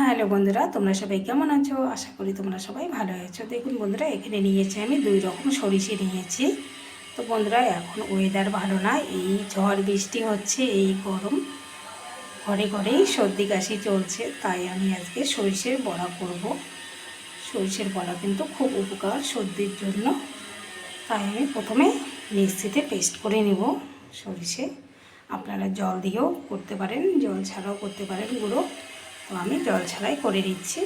Hello বন্ধুরা, তোমরা সবাই কেমন আছো? আশা করি তোমরা সবাই ভালো আছো। দেখুন বন্ধুরা, এখানে নিয়েছি আমি 2 রকম সরিষে নিয়েছি। তো বন্ধুরা, এখন ওয়েদার ভালো না, এই ঝড় বৃষ্টি হচ্ছে, এই গরম, ঘরে ঘরেই সর্দি কাশি চলছে। তাই আমি আজকে সরিষের বড়া করব। সরিষের বড়া কিন্তু খুব উপকার সর্দির জন্য। তাই আমি প্রথমে মিক্সিতে পেস্ট করে নেব সরিষে। আপনারা জল দিয়েও করতে পারেন, জল ছাড়াও করতে পারেন গুঁড়ো। তো আমি জল ছাড়াই করে দিচ্ছি।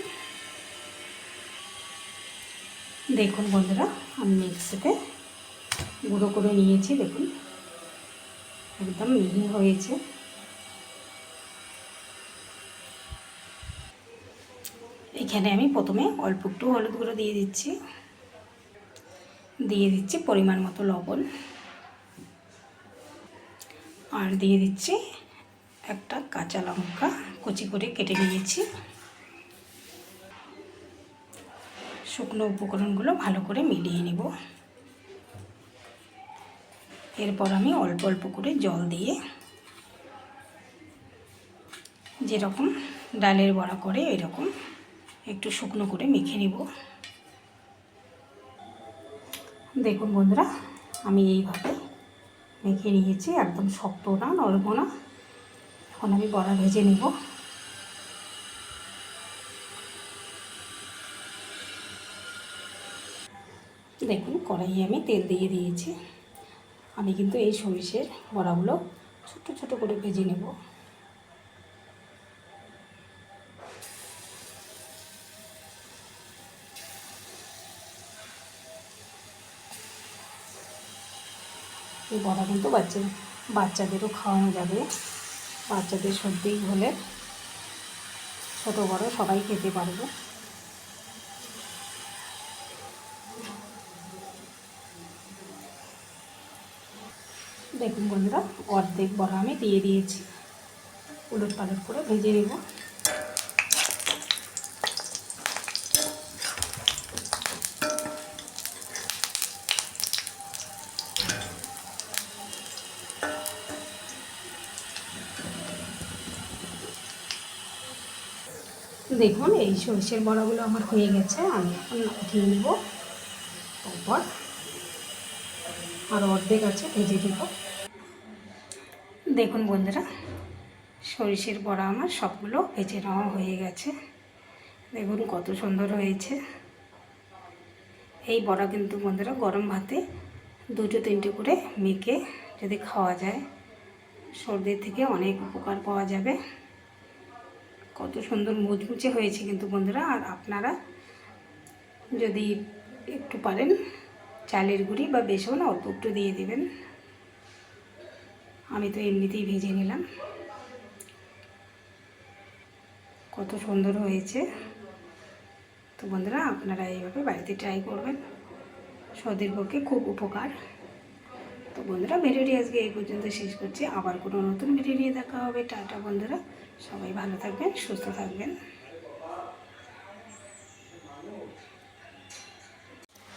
দেখুন বন্ধুরা, আমি মিক্সিতে গুঁড়ো করে নিয়েছি। দেখুন একদম মিহি হয়েছে। এখানে আমি প্রথমে অল্প একটু হলুদ গুঁড়ো দিয়ে দিচ্ছি পরিমাণ মতো লবণ, আর দিয়ে দিচ্ছি একটা কাঁচা লঙ্কা কুচি করে কেটে নিয়েছি। শুকনো উপকরণগুলো ভালো করে মিলিয়ে নেব। এরপর আমি অল্প অল্প করে জল দিয়ে, যেরকম ডালের বড়া করে এরকম একটু শুকনো করে মেখে নেব। দেখুন বন্ধুরা, আমি এইভাবে মেখে নিয়েছি, একদম শক্ত না নরম না। এখন আমি বড়া ভেজে নেব। দেখুন কড়াইয়ে আমি তেল দিয়ে দিয়েছি। আমি কিন্তু এই সরিষের বড়াগুলো ছোট ছোট করে ভেজে নেব। এই বড়া কিন্তু বাচ্চাদেরও খাওয়ানো যাবে। বাচ্চাদের সর্দি হলে ছোটো বড়ো সবাই খেতে পারবে। দেখুন বন্ধুরা, অর্ধেক বড়া আমি দিয়ে দিয়েছি। উলট পালট করে ভেজে নেব। দেখুন এই সরষের বড়াগুলো আমার হয়ে গেছে। আমি এখন উঠিয়ে নেব। তারপর আর অর্ধেক আছে, ভেজে দেব। দেখুন বন্ধুরা, সরিষের বড়া আমার সবগুলো ভেজে নেওয়া হয়ে গেছে। দেখুন কত সুন্দর হয়েছে। এই বড়া কিন্তু বন্ধুরা গরম ভাতে 2-3টে করে মেখে যদি খাওয়া যায়, সর্দির থেকে অনেক উপকার পাওয়া যাবে। কত সুন্দর মুচমুচে হয়েছে কিন্তু বন্ধুরা। আর আপনারা যদি একটু পারেন চালের গুঁড়ি বা বেসন অল্প একটু দিয়ে দেবেন। আমি তো এমনিতেই ভেজে নিলাম। কত সুন্দর হয়েছে। তো বন্ধুরা, আপনারা এইভাবে বাড়িতে ট্রাই করবেন, সর্দির পক্ষে খুব উপকার। তো বন্ধুরা, ভিডিওটি আজকে এই পর্যন্ত শেষ করছি। আবার কোনো নতুন ভিডিও নিয়ে দেখা হবে। টাটা বন্ধুরা, সবাই ভালো থাকবেন, সুস্থ থাকবেন।